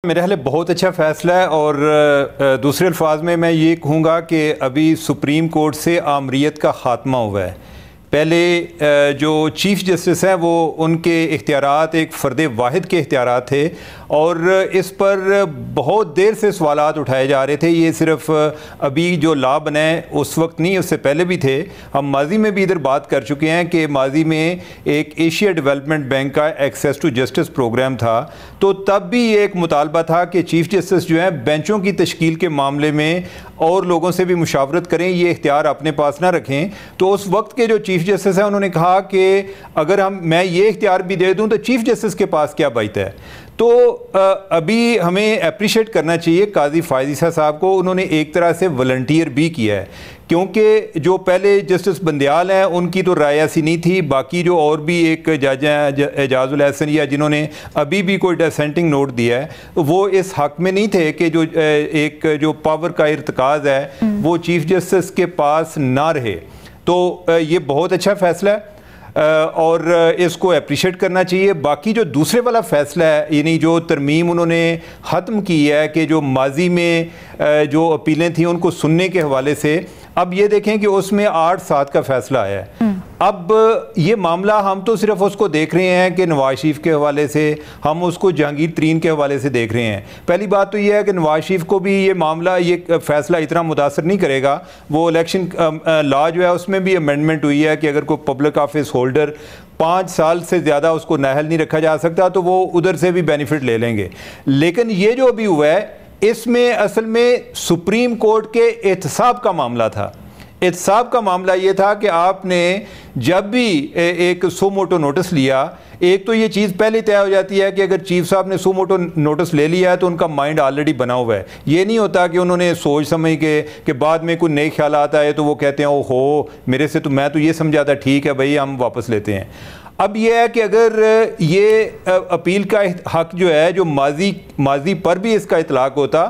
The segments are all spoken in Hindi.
मेरे ख्याल बहुत अच्छा फ़ैसला है और दूसरे अल्फाज में मैं ये कहूँगा कि अभी सुप्रीम कोर्ट से आमरीत का ख़ात्मा हुआ है। पहले जो चीफ़ जस्टिस हैं वो उनके इख्तियारात एक फ़र्द वाहिद के इख्तियारात थे और इस पर बहुत देर से सवालात उठाए जा रहे थे। ये सिर्फ अभी जो लॉ बना है उस वक्त नहीं, उससे पहले भी थे। हम माजी में भी इधर बात कर चुके हैं कि माजी में एक एशिया डेवलपमेंट बैंक का एक्सेस टू जस्टिस प्रोग्राम था, तो तब भी ये एक मुतालबा था कि चीफ़ जस्टिस जो है बेंचों की तश्कील के मामले में और लोगों से भी मुशावरत करें, ये इख्तियार अपने पास ना रखें। तो उस वक्त के जो चीफ़ जस्टिस हैं उन्होंने कहा कि अगर मैं ये इख्तियार भी दे दूं तो चीफ़ जस्टिस के पास क्या बात है। तो अभी हमें अप्रिशिएट करना चाहिए काजी फायद ईसा साहब को, उन्होंने एक तरह से वॉलंटियर भी किया है, क्योंकि जो पहले जस्टिस बंदयाल हैं उनकी तो राय ऐसी नहीं थी। बाकी जो और भी एक जज हैं एजाजुल हसन या जिन्होंने अभी भी कोई डिसेंटिंग नोट दिया है, वो इस हक में नहीं थे कि जो एक जो पावर का इर्तिकाज़ है वो चीफ़ जस्टिस के पास ना रहे। तो ये बहुत अच्छा फ़ैसला है और इसको अप्रिशिएट करना चाहिए। बाकी जो दूसरे वाला फ़ैसला है, यानी जो तरमीम उन्होंने ख़त्म की है कि जो माजी में जो अपीलें थी उनको सुनने के हवाले से, अब ये देखें कि उसमें 8-7 का फ़ैसला आया है। अब ये मामला हम तो सिर्फ उसको देख रहे हैं कि नवाज शरीफ के हवाले से, हम उसको जहांगीर तरीन के हवाले से देख रहे हैं। पहली बात तो ये है कि नवाज शरीफ को भी ये मामला, ये फ़ैसला इतना मुतासर नहीं करेगा। वो इलेक्शन लॉ जो है उसमें भी अमेंडमेंट हुई है कि अगर कोई पब्लिक ऑफिस होल्डर 5 साल से ज़्यादा उसको नाअहल नहीं रखा जा सकता तो वो उधर से भी बेनिफिट ले लेंगे। लेकिन ये जो अभी हुआ है इसमें असल में सुप्रीम कोर्ट के एहतसाब का मामला था। एहतसाब का मामला ये था कि आपने जब भी एक सो मोटो नोटिस लिया, एक तो ये चीज़ पहले तय हो जाती है कि अगर चीफ साहब ने सो मोटो नोटिस ले लिया है तो उनका माइंड ऑलरेडी बना हुआ है। ये नहीं होता कि उन्होंने सोच समझ के कि बाद में कोई नए ख्याल आता है तो वो कहते हैं ओहो मेरे से तो मैं तो ये समझा था, ठीक है भाई हम वापस लेते हैं। अब यह है कि अगर ये अपील का हक जो है, जो माजी पर भी इसका इतलाक होता,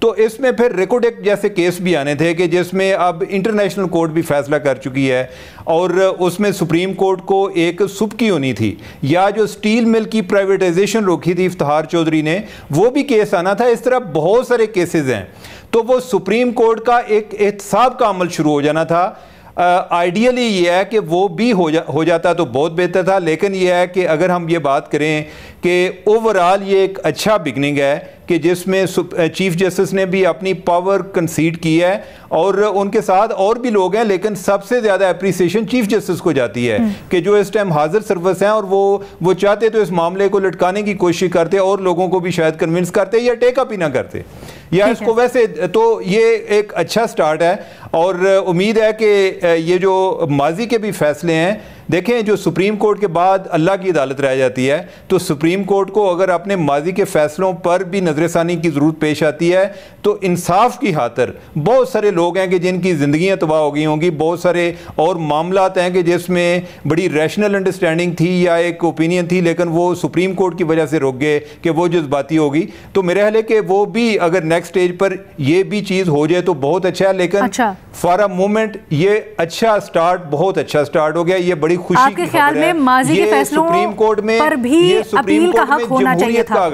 तो इसमें फिर रिकॉर्ड एक्ट जैसे केस भी आने थे कि जिसमें अब इंटरनेशनल कोर्ट भी फैसला कर चुकी है और उसमें सुप्रीम कोर्ट को एक सुबकी होनी थी। या जो स्टील मिल की प्राइवेटाइजेशन रोकी थी इफ्तिखार चौधरी ने, वो भी केस आना था। इस तरह बहुत सारे केसेस हैं, तो वो सुप्रीम कोर्ट का एक एहतसाब का अमल शुरू हो जाना था। आइडियली ये है कि वो भी हो जाता तो बहुत बेहतर था। लेकिन ये है कि अगर हम ये बात करें कि ओवरऑल ये एक अच्छा बिगनिंग है कि जिसमें चीफ जस्टिस ने भी अपनी पावर कंसीड की है और उनके साथ और भी लोग हैं, लेकिन सबसे ज़्यादा अप्रिसिएशन चीफ जस्टिस को जाती है कि जो इस टाइम हाजिर सर्विस हैं और वो चाहते तो इस मामले को लटकाने की कोशिश करते और लोगों को भी शायद कन्विंस करते या टेकअप ही ना करते या इसको वैसे। तो ये एक अच्छा स्टार्ट है और उम्मीद है कि ये जो माजी के भी फैसले हैं, देखें जो सुप्रीम कोर्ट के बाद अल्लाह की अदालत रह जाती है, तो सुप्रीम कोर्ट को अगर अपने माजी के फैसलों पर भी नजरसानी की ज़रूरत पेश आती है तो इंसाफ की खातिर बहुत सारे लोग हैं कि जिनकी ज़िंदगियाँ तबाह हो गई होंगी, बहुत सारे और मामलात हैं कि जिसमें बड़ी रैशनल अंडरस्टैंडिंग थी या एक ओपिनियन थी, लेकिन वो सुप्रीम कोर्ट की वजह से रुक गए कि वो जज्बाती होगी। तो मेरे ख्याल है कि वो भी अगर नेक्स्ट स्टेज पर ये भी चीज़ हो जाए तो बहुत अच्छा है। लेकिन फॉर अ मोमेंट ये अच्छा स्टार्ट, बहुत अच्छा स्टार्ट हो गया। ये बड़ी खुशी आपके ख्याल में माजी के फैसलों सुप्रीम कोर्ट में पर भी अपील का हक होना चाहिए था।